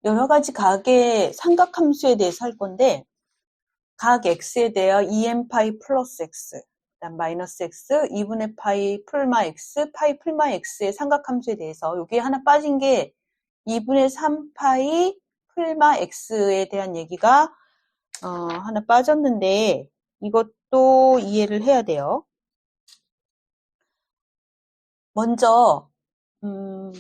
여러 가지 각의 삼각함수에 대해서 할 건데, 각 x에 대하여 2n파이 플러스 x, 그다음 마이너스 x, 2분의 파이 풀마 x, 파이 풀마 x의 삼각함수에 대해서 여기 하나 빠진 게 2분의 3파이 풀마 x에 대한 얘기가 하나 빠졌는데 이것도 이해를 해야 돼요. 먼저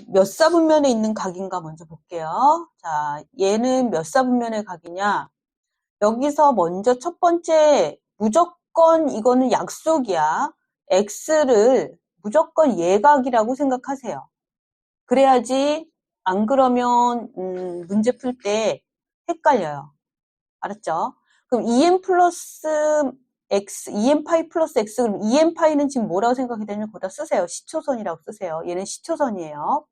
몇 사분면에 있는 각인가 먼저 볼게요. 자, 얘는 몇 사분면의 각이냐? 여기서 먼저 첫 번째 무조건 이거는 약속이야. x를 무조건 예각이라고 생각하세요. 그래야지 안 그러면 문제 풀 때 헷갈려요. 알았죠? 그럼 2n 플러스 x, 2n 파이 플러스 x, 그럼 2n 파이는 지금 뭐라고 생각해야 되냐면 거기다 쓰세요. 시초선이라고 쓰세요. 얘는 시초선이에요.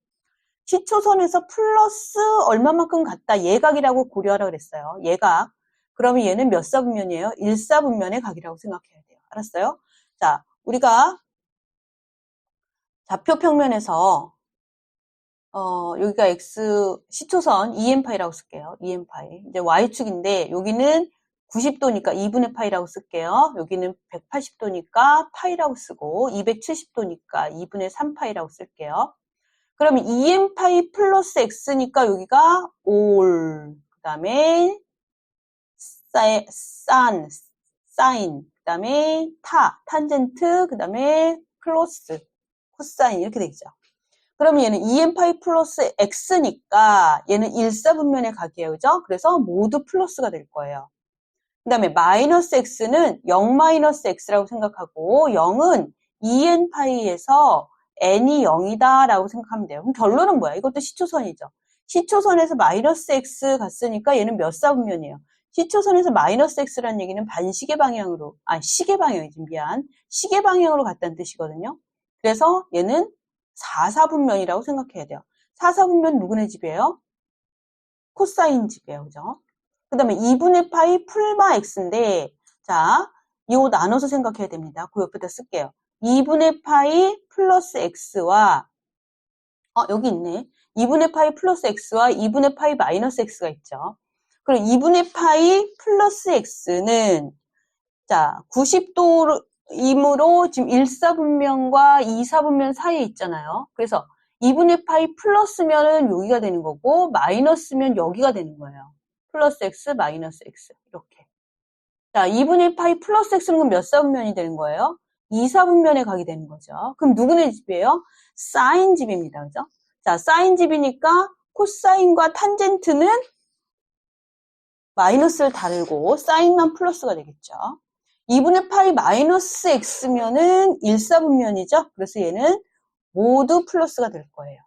시초선에서 플러스 얼마만큼 같다. 예각이라고 고려하라고 그랬어요. 예각. 그러면 얘는 몇 사분면이에요? 1사분면의 각이라고 생각해야 돼요. 알았어요? 자, 우리가 좌표 평면에서 여기가 x 시초선 2n파이라고 쓸게요. 2n파이. 이제 y축인데 여기는 90도니까 2분의 파이라고 쓸게요. 여기는 180도니까 파이라고 쓰고 270도니까 2분의 3파이라고 쓸게요. 그러면 2n파이 플러스 x니까 여기가 올, 그 다음에 사인, 그 다음에 탄젠트, 그 다음에 클로스, 코사인 이렇게 되겠죠. 그러면 얘는 2n파이 플러스 x니까 얘는 1사분면의 각이에요. 그죠? 그래서 모두 플러스가 될 거예요. 그 다음에 마이너스 x는 0 마이너스 x라고 생각하고 0은 2n파이에서 n이 0이다 라고 생각하면 돼요. 그럼 결론은 뭐야? 이것도 시초선이죠. 시초선에서 마이너스 x 갔으니까 얘는 몇 사분면이에요? 시초선에서 마이너스 x라는 얘기는 반시계 방향으로, 시계 방향이지, 미안. 시계 방향으로 갔다는 뜻이거든요. 그래서 얘는 4사분면이라고 생각해야 돼요. 4사분면 누구네 집이에요? 코사인 집이에요. 그죠? 그 다음에 2분의 파이 풀마 x인데, 자, 이거 나눠서 생각해야 됩니다. 그 옆에다 쓸게요. 2분의 파이 플러스 x와, 여기 있네. 2분의 파이 플러스 x와 2분의 파이 마이너스 x가 있죠. 그럼 2분의 파이 플러스 x는, 자, 90도이므로 지금 1사분면과 2사분면 사이에 있잖아요. 그래서 2분의 파이 플러스면은 여기가 되는 거고, 마이너스면 여기가 되는 거예요. 플러스 x, 마이너스 x. 이렇게. 자, 2분의 파이 플러스 x는 그럼 몇 사분면이 되는 거예요? 2사분면의 각이 되는 거죠. 그럼 누구네 집이에요? 사인 집입니다. 그죠? 자, 사인 집이니까 코사인과 탄젠트는 마이너스를 달고 사인만 플러스가 되겠죠. 2분의 파이 마이너스 x면은 1사분면이죠. 그래서 얘는 모두 플러스가 될 거예요.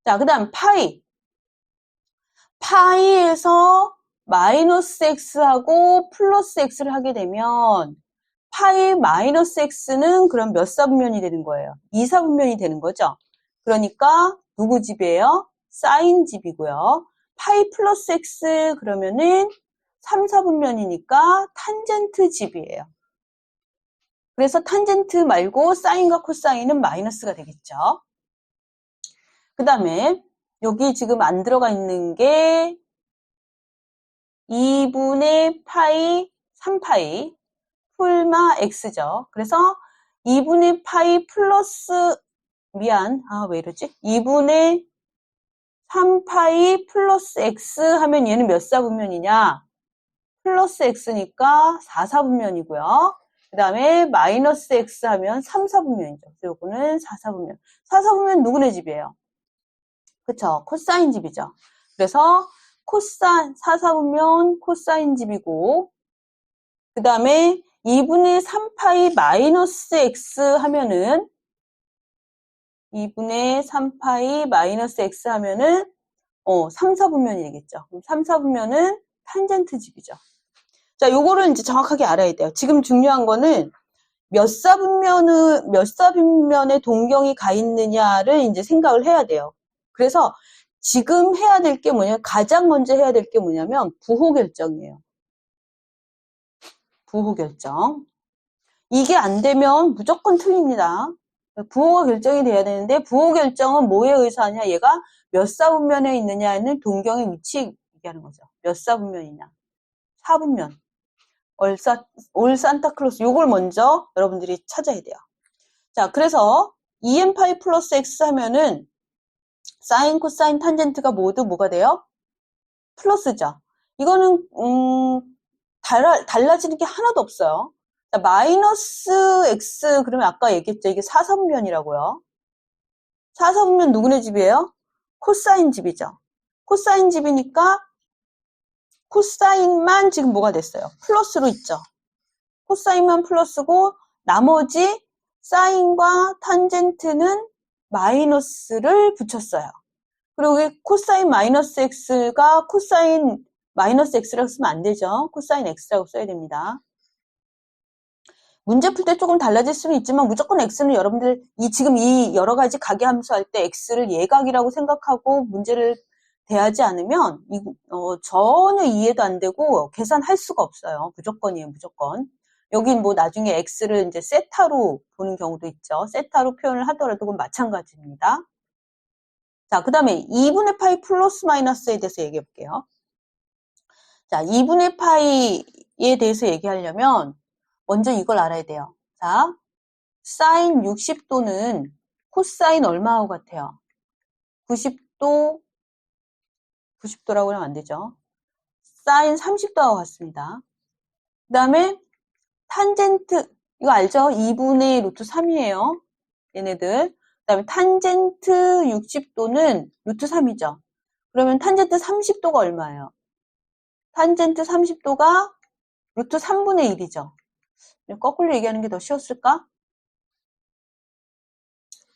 자, 그 다음 파이에서 마이너스 x하고 플러스 x를 하게 되면 파이 마이너스 x는 그럼 몇 사분면이 되는 거예요? 2사분면이 되는 거죠. 그러니까 누구 집이에요? 사인 집이고요. 파이 플러스 x 그러면은 3사분면이니까 탄젠트 집이에요. 그래서 탄젠트 말고 사인과 코사인은 마이너스가 되겠죠. 그 다음에 여기 지금 안 들어가 있는 게 2분의 파이 3파이 풀마 x죠. 그래서 2분의 파이 플러스 왜 이러지? 2분의 3파이 플러스 x 하면 얘는 몇 사분면이냐? 플러스 x니까 4사분면이고요. 그 다음에 마이너스 x 하면 3사분면이죠. 그래서 이거는 4사분면. 4사분면 누구네 집이에요? 그쵸? 코사인 집이죠. 그래서 4사분면 코사인 집이고, 그 다음에 2분의 3파이 마이너스 x 하면은 2분의 3파이 마이너스 x 하면은 3사분면이 되겠죠. 그럼 3사분면은 탄젠트 집이죠. 자, 요거를 이제 정확하게 알아야 돼요. 지금 중요한 거는 몇 사분면에 동경이 가 있느냐를 이제 생각을 해야 돼요. 그래서 지금 해야 될 게 뭐냐면, 가장 먼저 해야 될 게 뭐냐면, 부호 결정이에요. 부호 결정. 이게 안 되면 무조건 틀립니다. 부호가 결정이 돼야 되는데 부호 결정은 뭐에 의해서 하냐? 얘가 몇 사분면에 있느냐는 동경의 위치 얘기하는 거죠. 몇 사분면이냐? 4분면. 올 산타클로스 요걸 먼저 여러분들이 찾아야 돼요. 자, 그래서 EM 파이 플러스 X 하면은 사인, 코사인, 탄젠트가 모두 뭐가 돼요? 플러스죠. 이거는 달라지는 게 하나도 없어요. 자, 마이너스 X 그러면 아까 얘기했죠. 이게 4사분면이라고요. 4사분면 누구네 집이에요? 코사인 집이죠. 코사인 집이니까 코사인만 지금 뭐가 됐어요? 플러스로 있죠. 코사인만 플러스고 나머지 사인과 탄젠트는 마이너스를 붙였어요. 그리고 여기 코사인 마이너스 x가 코사인 마이너스 x라고 쓰면 안 되죠. 코사인 x라고 써야 됩니다. 문제 풀 때 조금 달라질 수는 있지만 무조건 x는 여러분들 지금 이 여러 가지 가계함수 할 때 x를 예각이라고 생각하고 문제를 대하지 않으면 전혀 이해도 안 되고 계산할 수가 없어요. 무조건이에요, 무조건. 여긴 뭐 나중에 x를 이제 세타로 보는 경우도 있죠. 세타로 표현을 하더라도 그건 마찬가지입니다. 자, 그 다음에 2분의 파이 플러스 마이너스에 대해서 얘기해 볼게요. 자, 2분의 파이에 대해서 얘기하려면 먼저 이걸 알아야 돼요. 자, 사인 60도는 코사인 얼마하고 같아요? 90도, 90도라고 하면 안 되죠. 사인 30도하고 같습니다. 그 다음에 탄젠트, 이거 알죠? 2분의 루트 3이에요. 얘네들. 그 다음에 탄젠트 60도는 루트 3이죠. 그러면 탄젠트 30도가 얼마예요? 탄젠트 30도가 루트 3분의 1이죠. 거꾸로 얘기하는 게 더 쉬웠을까?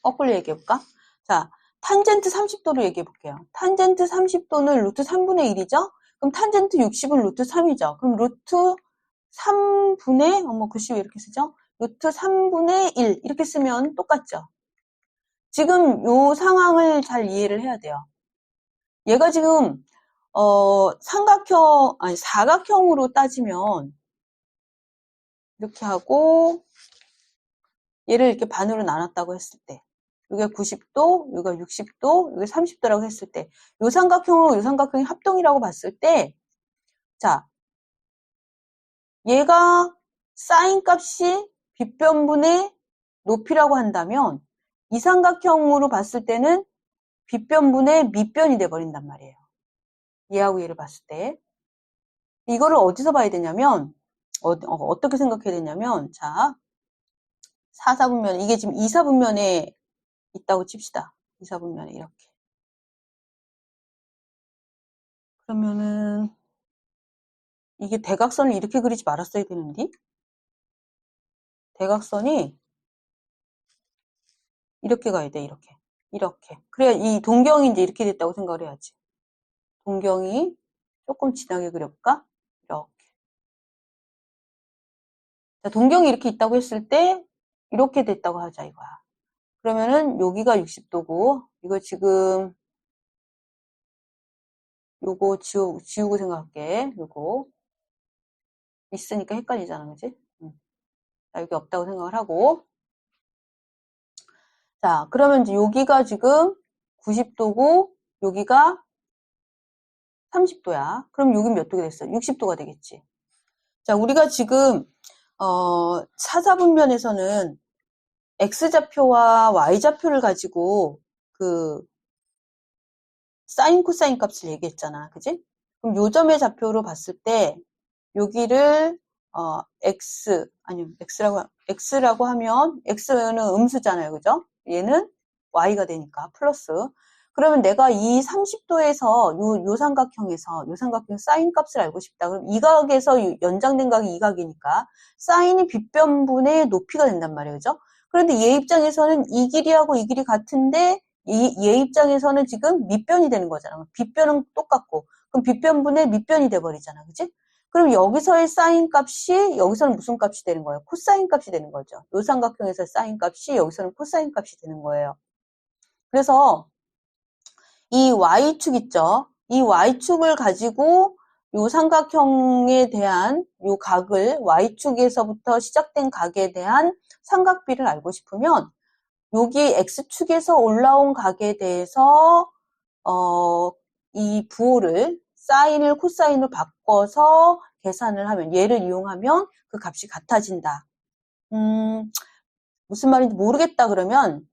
거꾸로 얘기해볼까? 자, 탄젠트 30도로 얘기해볼게요. 탄젠트 30도는 루트 3분의 1이죠? 그럼 탄젠트 60은 루트 3이죠. 그럼 루트 3분의, 글씨 왜 이렇게 쓰죠? 루트 3분의 1 이렇게 쓰면 똑같죠? 지금 요 상황을 잘 이해를 해야 돼요. 얘가 지금 사각형으로 따지면 이렇게 하고 얘를 이렇게 반으로 나눴다고 했을 때 여기가 90도, 여기가 60도, 여기가 30도라고 했을 때 요 삼각형으로 요 삼각형이 합동이라고 봤을 때 자, 얘가 사인 값이 빗변분의 높이라고 한다면 이 삼각형으로 봤을 때는 빗변분의 밑변이 돼버린단 말이에요. 얘하고 얘를 봤을 때 이거를 어디서 봐야 되냐면 어떻게 생각해야 되냐면 자, 4사분면 이게 지금 2사분면에 있다고 칩시다. 2사분면에 이렇게. 그러면은 이게 대각선을 이렇게 그리지 말았어야 되는데 대각선이 이렇게 가야 돼. 이렇게. 그래야 이 동경이 이제 이렇게 됐다고 생각을 해야지. 동경이 조금 진하게 그려볼까? 이렇게. 자, 동경이 이렇게 있다고 했을 때 이렇게 됐다고 하자 이거야. 그러면은 여기가 60도고 이거 지금 요거 지우고 생각할게. 요거 있으니까 헷갈리잖아, 그지? 자, 여기 없다고 생각을 하고 자, 그러면 이제 여기가 지금 90도고 여기가 30도야. 그럼 여긴 몇 도가 됐어? 60도가 되겠지. 자, 우리가 지금 사사분면에서는 x좌표와 y좌표를 가지고 그 사인 코사인 값을 얘기했잖아. 그지? 그럼 요점의 좌표로 봤을 때 여기를 x라고 하면 x는 음수잖아요. 그죠? 얘는 y가 되니까 플러스. 그러면 내가 이 30도에서 요 삼각형 사인 값을 알고 싶다. 그럼 이 각에서 연장된 각이 이 각이니까 사인이 빗변분의 높이가 된단 말이에요. 그죠? 그런데 얘 입장에서는 이 길이하고 이 길이 같은데 얘 입장에서는 지금 밑변이 되는 거잖아. 빗변은 똑같고 그럼 빗변분의 밑변이 돼버리잖아. 그치? 그럼 여기서의 사인 값이 여기서는 무슨 값이 되는 거예요? 코사인 값이 되는 거죠. 요 삼각형에서 사인 값이 여기서는 코사인 값이 되는 거예요. 그래서 이 y축 있죠? 이 y축을 가지고 요 삼각형에 대한 요 각을 y축에서부터 시작된 각에 대한 삼각비를 알고 싶으면 여기 X축에서 올라온 각에 대해서 이 부호를 사인을 코사인으로 바꿔서 계산을 하면, 얘를 이용하면 그 값이 같아진다. 무슨 말인지 모르겠다 그러면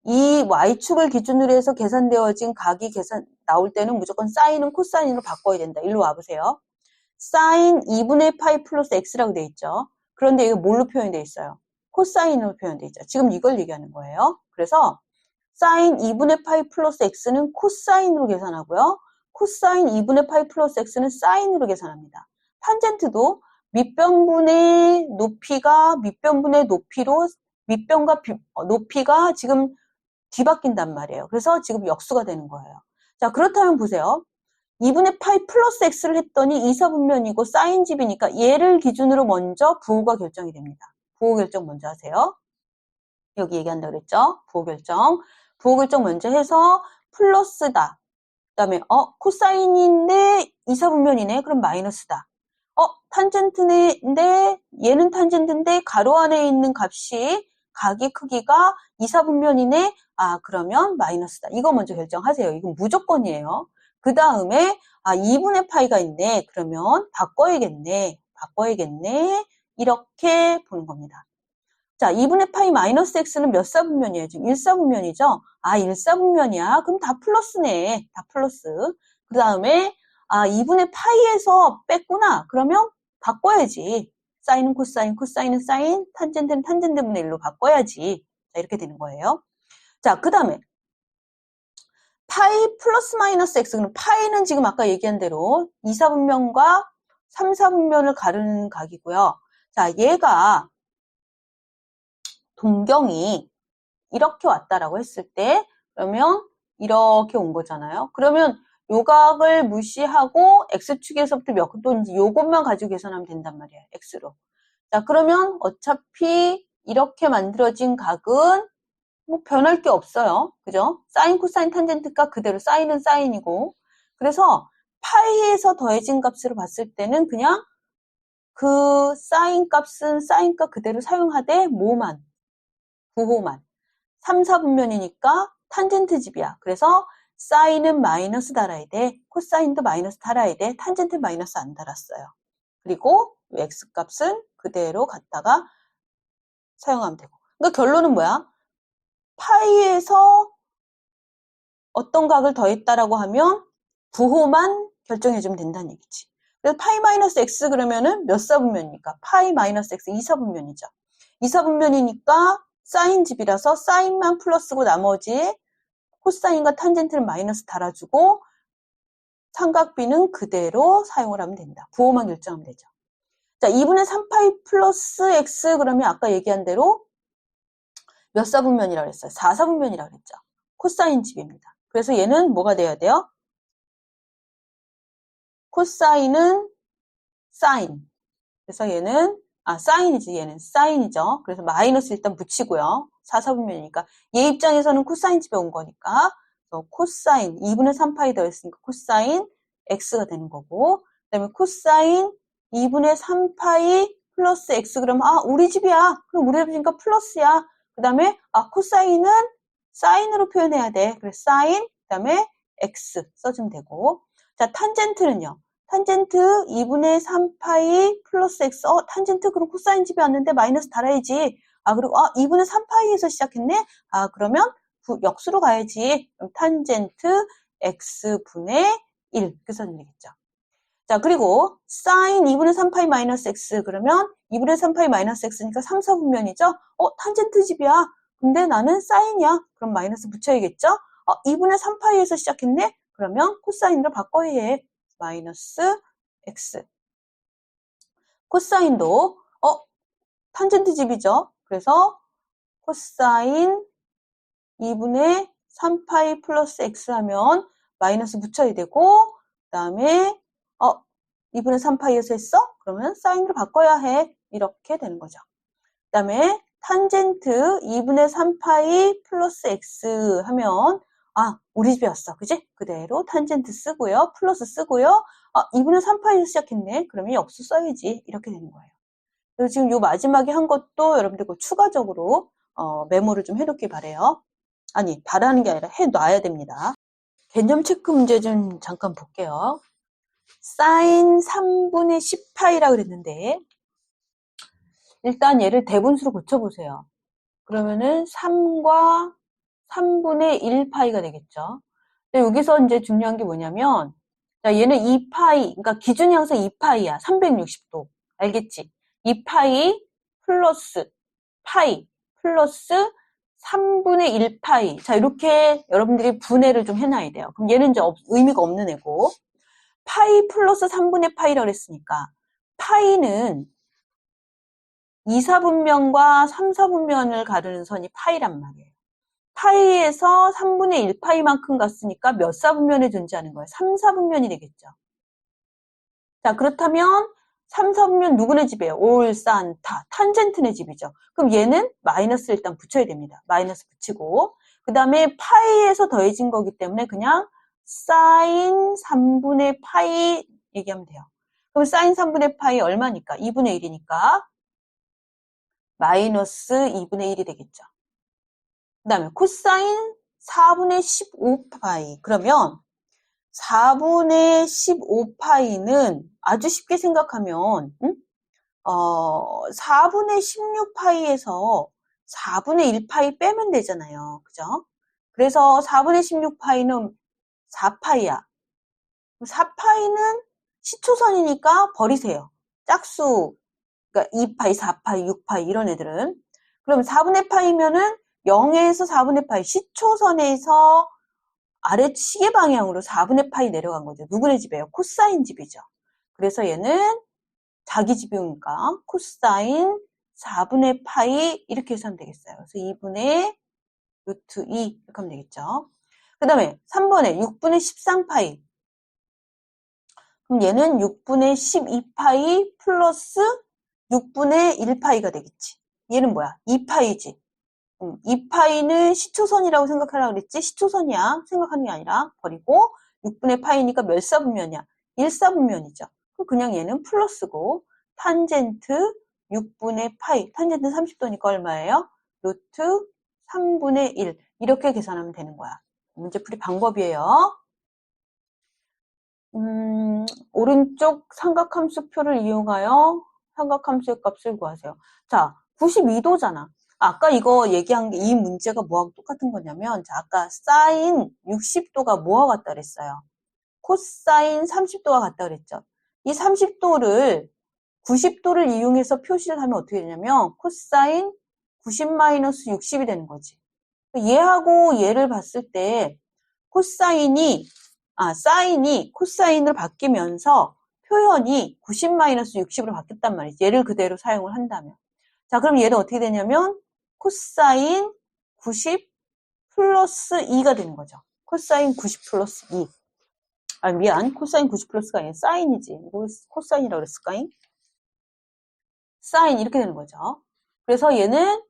이 Y축을 기준으로 해서 계산되어진 각이 나올 때는 무조건 사인은 코사인으로 바꿔야 된다. 일로 와보세요. 사인 2분의 파이 플러스 X라고 돼 있죠. 그런데 이게 뭘로 표현되어 있어요? 코사인으로 표현되어 있죠. 지금 이걸 얘기하는 거예요. 그래서 사인 2분의 파이 플러스 X는 코사인으로 계산하고요. 코사인 2분의 파이 플러스 X는 사인으로 계산합니다. 탄젠트도 밑변분의 높이가 밑변분의 높이로 밑변과 높이가 지금 뒤바뀐단 말이에요. 그래서 지금 역수가 되는 거예요. 자, 그렇다면 보세요. 2분의 파이 플러스 X를 했더니 이사분면이고 사인집이니까 얘를 기준으로 먼저 부호가 결정이 됩니다. 부호 결정 먼저 하세요. 여기 얘기한다고 그랬죠? 부호 결정. 부호 결정 먼저 해서 플러스다. 그 다음에 코사인인데 이사분면이네. 그럼 마이너스다. 탄젠트인데 얘는 탄젠트인데 가로 안에 있는 값이 각의 크기가 이사분면이네. 그러면 마이너스다. 이거 먼저 결정하세요. 이건 무조건이에요. 그 다음에 2분의 파이가 있네. 그러면 바꿔야겠네. 이렇게 보는 겁니다. 자, 2분의 파이 마이너스 x는 몇 사분면이에요? 지금 1사분면이죠? 1사분면이야. 그럼 다 플러스네. 다 플러스. 그 다음에 2분의 파이에서 뺐구나. 그러면 바꿔야지. 사인은 코사인, 코사인은 사인, 탄젠트는 탄젠트분의 1로 바꿔야지. 자, 이렇게 되는 거예요. 자, 그 다음에 파이 플러스 마이너스 x. 그럼 파이는 지금 아까 얘기한 대로 2사분면과 3사분면을 가르는 각이고요. 자, 얘가 동경이 이렇게 왔다라고 했을 때 그러면 이렇게 온 거잖아요. 그러면 요 각을 무시하고 x축에서부터 몇 도인지 요것만 가지고 계산하면 된단 말이에요. x로. 자, 그러면 어차피 이렇게 만들어진 각은 뭐 변할 게 없어요. 그죠? 사인, 코사인, 탄젠트가 그대로 사인은 사인이고. 그래서 파이에서 더해진 값으로 봤을 때는 그냥 그 사인 값은 사인 값 그대로 사용하되 뭐만, 부호만. 3, 4분면이니까 탄젠트 집이야. 그래서 사인은 마이너스 달아야 돼. 코사인도 마이너스 달아야 돼. 탄젠트 마이너스 안 달았어요. 그리고 x값은 그대로 갖다가 사용하면 되고. 그러니까 결론은 뭐야? 파이에서 어떤 각을 더했다라고 하면 부호만 결정해주면 된다는 얘기지. 그래서 파이 마이너스 x 그러면은 몇 사분면입니까? 파이 마이너스 x 2사분면이죠. 2사분면이니까 사인집이라서 사인만 플러스고 나머지 코사인과 탄젠트를 마이너스 달아주고 삼각비는 그대로 사용을 하면 된다. 부호만 결정하면 되죠. 자, 2분의 3파이 플러스 x 그러면 아까 얘기한 대로 몇 사분면이라고 했어요? 4사분면이라고 했죠. 코사인 집입니다. 그래서 얘는 뭐가 돼야 돼요? 코사인은 사인. 그래서 얘는 사인이지. 얘는 사인이죠. 그래서 마이너스 일단 붙이고요. 4사분면이니까 얘 입장에서는 코사인 집에 온 거니까 그래서 코사인 2분의 3파이 더했으니까 코사인 x가 되는 거고 그 다음에 코사인 2분의 3파이 플러스 x 그러면 우리 집이야. 그럼 우리 집이니까 플러스야. 그 다음에 코사인은 사인으로 표현해야 돼. 그래서 사인 그 다음에 x 써주면 되고 자 탄젠트는요. 탄젠트 2분의 3파이 플러스 x. 탄젠트 그럼 코사인 집이 왔는데 마이너스 달아야지. 그리고 2분의 3파이에서 시작했네. 그러면 역수로 가야지. 그럼 탄젠트 x분의 1 이렇게 써주면 되겠죠. 자 그리고 사인 2분의 3파이 마이너스 x 그러면 2분의 3파이 마이너스 x니까 3, 4분면이죠. 탄젠트 집이야. 근데 나는 사인이야. 그럼 마이너스 붙여야겠죠. 2분의 3파이에서 시작했네. 그러면 코사인으로 바꿔야 해. 마이너스 x. 코사인도 탄젠트 집이죠. 그래서 코사인 2분의 3파이 플러스 x 하면 마이너스 붙여야 되고 그 다음에 2분의 3파이에서 했어? 그러면 사인으로 바꿔야 해. 이렇게 되는 거죠. 그 다음에 탄젠트 2분의 3파이 플러스 x 하면 우리 집에 왔어. 그지? 그대로 탄젠트 쓰고요. 플러스 쓰고요. 2분의 3파이에서 시작했네. 그러면 역수 써야지. 이렇게 되는 거예요. 그리고 지금 요 마지막에 한 것도 여러분들 추가적으로 메모를 좀 해놓길 바래요. 아니, 바라는 게 아니라 해놔야 됩니다. 개념 체크 문제 좀 잠깐 볼게요. 사인 3분의 10파이라고 그랬는데 일단 얘를 대분수로 고쳐보세요. 그러면은 3과 3분의 1파이가 되겠죠. 근데 여기서 이제 중요한 게 뭐냐면 자, 얘는 2파이, 그러니까 기준이 항상 2파이야. 360도. 알겠지? 2파이 플러스 파이 플러스 3분의 1파이. 자, 이렇게 여러분들이 분해를 좀 해놔야 돼요. 그럼 얘는 이제 의미가 없는 애고 파이 플러스 3분의 파이라고 그랬으니까 파이는 2, 4분면과 3, 4분면을 가르는 선이 파이란 말이에요. 파이에서 3분의 1파이만큼 갔으니까 몇 4분면에 존재하는 거예요? 3, 4분면이 되겠죠. 자, 그렇다면 3, 4분면 누구네 집이에요? 올, 산, 타. 탄젠트네 집이죠. 그럼 얘는 마이너스 일단 붙여야 됩니다. 마이너스 붙이고 그 다음에 파이에서 더해진 거기 때문에 그냥 사인 3분의 파이 얘기하면 돼요. 그럼 사인 3분의 파이 얼마니까? 2분의 1이니까 마이너스 2분의 1이 되겠죠. 그 다음에 코사인 4분의 15파이. 그러면 4분의 15파이는 아주 쉽게 생각하면 4분의 16파이에서 4분의 1파이 빼면 되잖아요. 그죠? 그래서 4분의 16파이는 4파이야. 4파이는 시초선이니까 버리세요. 짝수, 그러니까 2파이, 4파이, 6파이 이런 애들은. 그럼 4분의 파이면은 0에서 4분의 파이, 시초선에서 아래 시계 방향으로 4분의 파이 내려간 거죠. 누구네 집이에요? 코사인 집이죠. 그래서 얘는 자기 집이니까 코사인 4분의 파이 이렇게 해서 하면 되겠어요. 그래서 2분의 루트 2 이렇게 하면 되겠죠. 그 다음에 3번에 6분의 13파이. 그럼 얘는 6분의 12파이 플러스 6분의 1파이가 되겠지. 얘는 뭐야? 2파이지. 2파이는 시초선이라고 생각하라고 그랬지? 시초선이야. 생각하는 게 아니라 버리고 6분의 파이니까 몇 사분면이야? 1사분면이죠. 그럼 그냥 얘는 플러스고 탄젠트 6분의 파이. 탄젠트 30도니까 얼마예요? 루트 3분의 1. 이렇게 계산하면 되는 거야. 문제풀이 방법이에요. 오른쪽 삼각함수표를 이용하여 삼각함수의 값을 구하세요. 자, 92도잖아. 아까 이거 얘기한 게 이 문제가 뭐하고 똑같은 거냐면 자, 아까 사인 60도가 뭐와 같다 그랬어요. 코사인 30도가 같다 그랬죠. 이 30도를 90도를 이용해서 표시를 하면 어떻게 되냐면 코사인 90-60이 되는 거지. 얘하고 얘를 봤을 때 코사인이 사인이 코사인으로 바뀌면서 표현이 90-60으로 바뀌었단 말이지. 얘를 그대로 사용을 한다면. 자, 그럼 얘는 어떻게 되냐면 코사인 90 플러스 2가 되는 거죠. 코사인 90 플러스 2. 미안. 코사인 90 플러스가 아니라 사인이지. 이거 코사인이라고 그랬을까잉? 사인 이렇게 되는 거죠. 그래서 얘는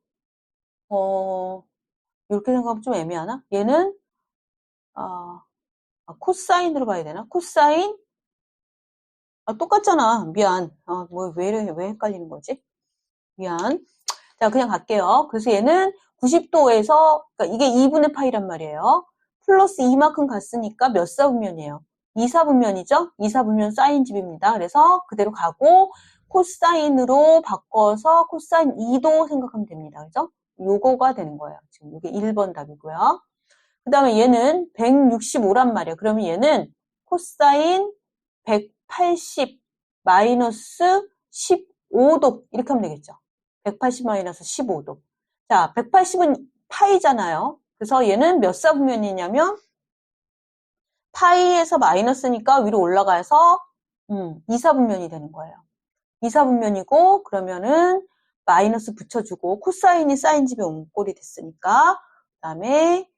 이렇게 생각하면 좀 애매하나? 얘는 코사인으로 봐야 되나? 코사인 똑같잖아. 미안. 왜 헷갈리는 거지? 미안. 자, 그냥 갈게요. 그래서 얘는 90도에서, 그러니까 이게 2분의 파이란 말이에요. 플러스 2만큼 갔으니까 몇 사분면이에요? 2사분면이죠? 2사분면 사인 집입니다. 그래서 그대로 가고, 코사인으로 바꿔서 코사인 2도 생각하면 됩니다. 그죠? 요거가 되는 거예요. 지금 이게 1번 답이고요. 그 다음에 얘는 165란 말이에요. 그러면 얘는 코사인 180 마이너스 15도 이렇게 하면 되겠죠. 180 마이너스 15도. 자, 180은 파이잖아요. 그래서 얘는 몇 사분면이냐면 파이에서 마이너스니까 위로 올라가서 2사분면이 되는 거예요. 2사분면이고 그러면은 마이너스 붙여주고 코사인이 사인 집에 온 꼴이 됐으니까 그 다음에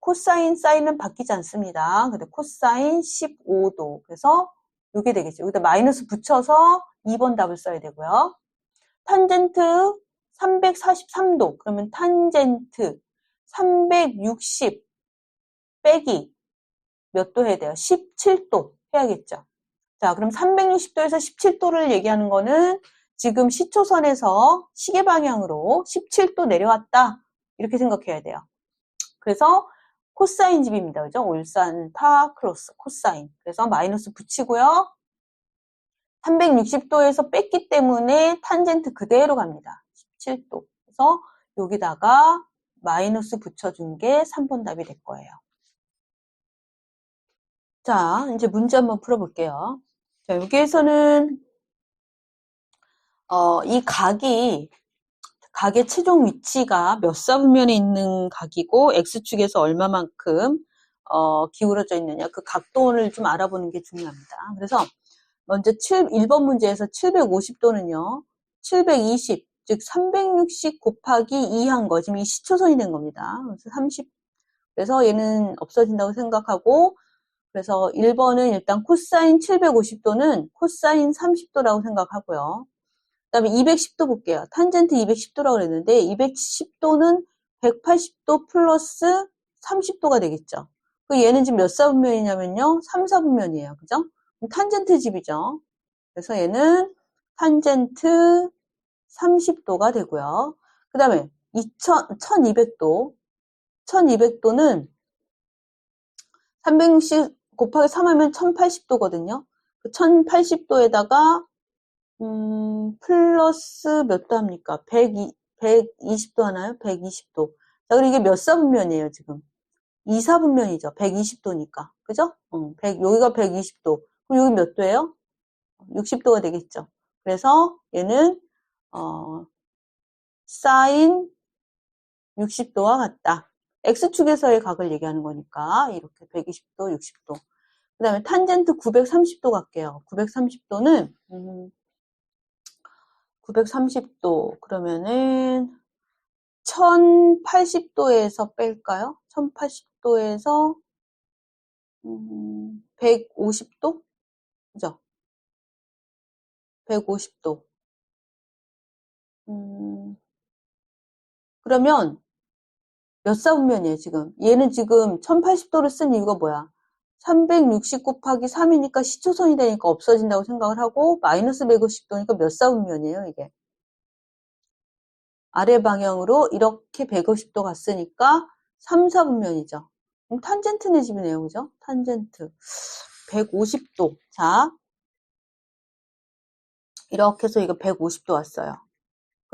코사인, 사인은 바뀌지 않습니다. 근데 코사인 15도. 그래서 이게 되겠죠. 여기다 마이너스 붙여서 2번 답을 써야 되고요. 탄젠트 343도. 그러면 탄젠트 360 빼기 몇 도 해야 돼요? 17도 해야겠죠. 자, 그럼 360도에서 17도를 얘기하는 거는 지금 시초선에서 시계 방향으로 17도 내려왔다. 이렇게 생각해야 돼요. 그래서 코사인 집입니다. 그죠? 울산, 타, 크로스, 코사인. 그래서 마이너스 붙이고요. 360도에서 뺐기 때문에 탄젠트 그대로 갑니다. 17도. 그래서 여기다가 마이너스 붙여준 게 3번 답이 될 거예요. 자, 이제 문제 한번 풀어볼게요. 자, 여기에서는 이 각의 최종 위치가 몇 사분면에 있는 각이고 x축에서 얼마만큼 기울어져 있느냐, 그 각도를 좀 알아보는 게 중요합니다. 그래서 먼저 1번 문제에서 750도는요 720, 즉 360 곱하기 2한 거, 지금 이 시초선이 된 겁니다. 그래서 30, 그래서 얘는 없어진다고 생각하고, 그래서 1번은 일단 코사인 750도는 코사인 30도라고 생각하고요. 그 다음에 210도 볼게요. 탄젠트 210도라고 그랬는데 210도는 180도 플러스 30도가 되겠죠. 얘는 지금 몇 사분면이냐면요 3, 4분면이에요. 그죠? 탄젠트 집이죠. 그래서 얘는 탄젠트 30도가 되고요. 그 다음에 1200도 1200도는 360 곱하기 3 하면 1080도거든요. 그 1080도에다가 플러스 몇 도 합니까? 120도 하나요? 120도. 자, 그리고 이게 몇 사분면이에요, 지금? 2, 4분면이죠. 120도니까. 그죠? 여기가 120도. 그럼 여기 몇 도예요? 60도가 되겠죠. 그래서 얘는, 사인 60도와 같다. X축에서의 각을 얘기하는 거니까, 이렇게 120도, 60도. 그 다음에 탄젠트 930도 갈게요. 930도는, 930도, 그러면은, 1080도에서 뺄까요? 1080도에서, 150도? 그죠? 150도. 그러면 몇 사분면이에요, 지금? 얘는 지금 1080도를 쓴 이유가 뭐야? 360 곱하기 3이니까 시초선이 되니까 없어진다고 생각을 하고, 마이너스 150도니까 몇 사분면이에요, 이게? 아래 방향으로 이렇게 150도 갔으니까 3, 4분면이죠. 그럼 탄젠트네 집이네요, 그죠? 탄젠트. 150도. 자, 이렇게 해서 이거 150도 왔어요.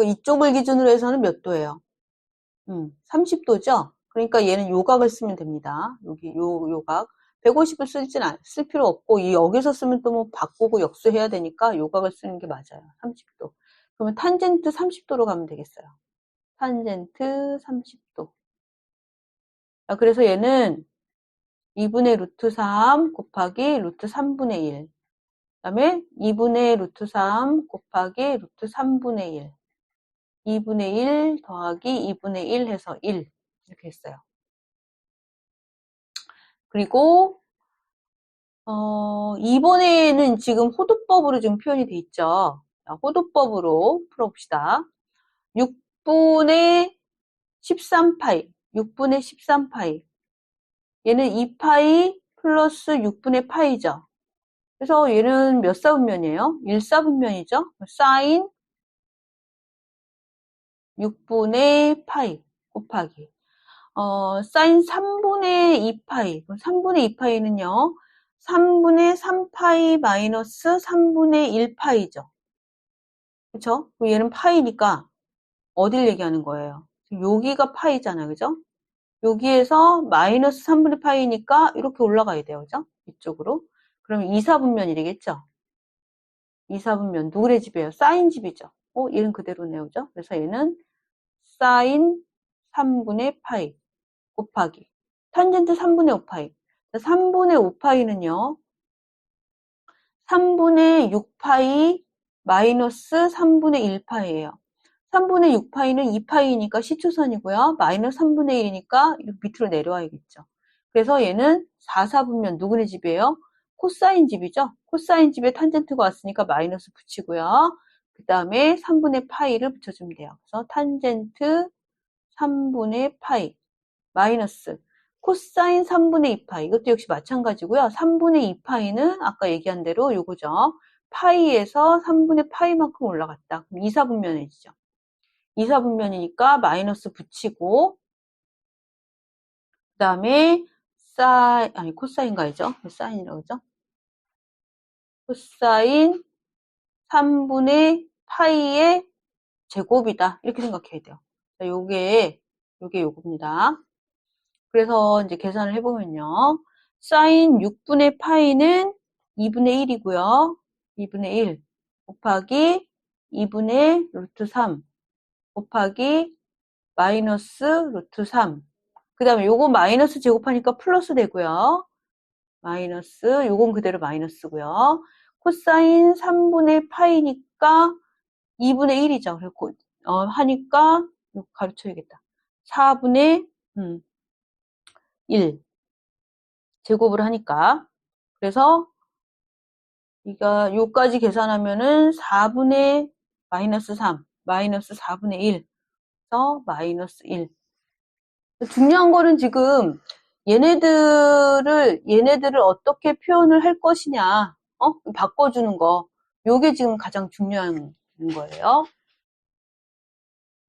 이쪽을 기준으로 해서는 몇 도예요? 30도죠? 그러니까 얘는 요각을 쓰면 됩니다. 여기 요각. 150을 쓸 필요 없고, 이 여기서 쓰면 또 뭐 바꾸고 역수해야 되니까 요각을 쓰는 게 맞아요. 30도. 그러면 탄젠트 30도로 가면 되겠어요. 탄젠트 30도. 자, 그래서 얘는 2분의 루트 3 곱하기 루트 3분의 1. 그 다음에 2분의 루트 3 곱하기 루트 3분의 1. 2분의 1 더하기 2분의 1 해서 1. 이렇게 했어요. 그리고, 이번에는 지금 호도법으로 지금 표현이 돼 있죠. 자, 호도법으로 풀어봅시다. 6분의 13파이. 6분의 13파이. 얘는 2파이 플러스 6분의 파이죠. 그래서 얘는 몇 사분면이에요? 1사분면이죠. 사인 6분의 파이 곱하기 사인 3분의 2파이. 3분의 2파이는요. 3분의 3파이 마이너스 3분의 1파이죠. 그쵸? 얘는 파이니까 어딜 얘기하는 거예요? 여기가 파이잖아요. 그죠? 여기에서 마이너스 3분의 파이니까 이렇게 올라가야 돼요. 그죠? 이쪽으로. 그럼 2, 4분면이 되겠죠? 2, 4분면 누구의 집이에요? 사인 집이죠. 얘는 그대로네요. 그죠? 그래서 얘는 사인 3분의 파이 곱하기 탄젠트 3분의 5파이. 3분의 5파이는요. 3분의 6파이 마이너스 3분의 1파이예요. 3분의 6파이는 2파이니까 시초선이고요. 마이너스 3분의 1이니까 밑으로 내려와야겠죠. 그래서 얘는 4, 4분면 누구네 집이에요? 코사인 집이죠. 코사인 집에 탄젠트가 왔으니까 마이너스 붙이고요. 그 다음에 3분의 파이를 붙여주면 돼요. 그래서 탄젠트 3분의 파이 마이너스 코사인 3분의 2파이. 이것도 역시 마찬가지고요. 3분의 2파이는 아까 얘기한 대로 요거죠. 파이에서 3분의 파이만큼 올라갔다. 그럼 2, 4분면해지죠. 2, 4분면이니까 마이너스 붙이고, 그 다음에 코사인 가야죠. 사인이라고 그러죠? 코사인 3분의 파이의 제곱이다. 이렇게 생각해야 돼요. 자, 요게 요겁니다. 그래서 이제 계산을 해보면요. 사인 6분의 파이는 2분의 1이고요. 2분의 1 곱하기 2분의 루트 3 곱하기 마이너스 루트 3. 그 다음에 요거 마이너스 제곱하니까 플러스 되고요. 마이너스, 요건 그대로 마이너스고요. 코사인 3분의 파이니까 2분의 1이죠. 그리고 하니까 이거 가르쳐야겠다. 4분의 1 제곱을 하니까 그래서 이가 요까지 계산하면은 4분의 마이너스 3 마이너스 4분의 1 그래서 마이너스 1. 중요한 거는 지금 얘네들을 어떻게 표현을 할 것이냐 바꿔주는 거 요게 지금 가장 중요한 거예요.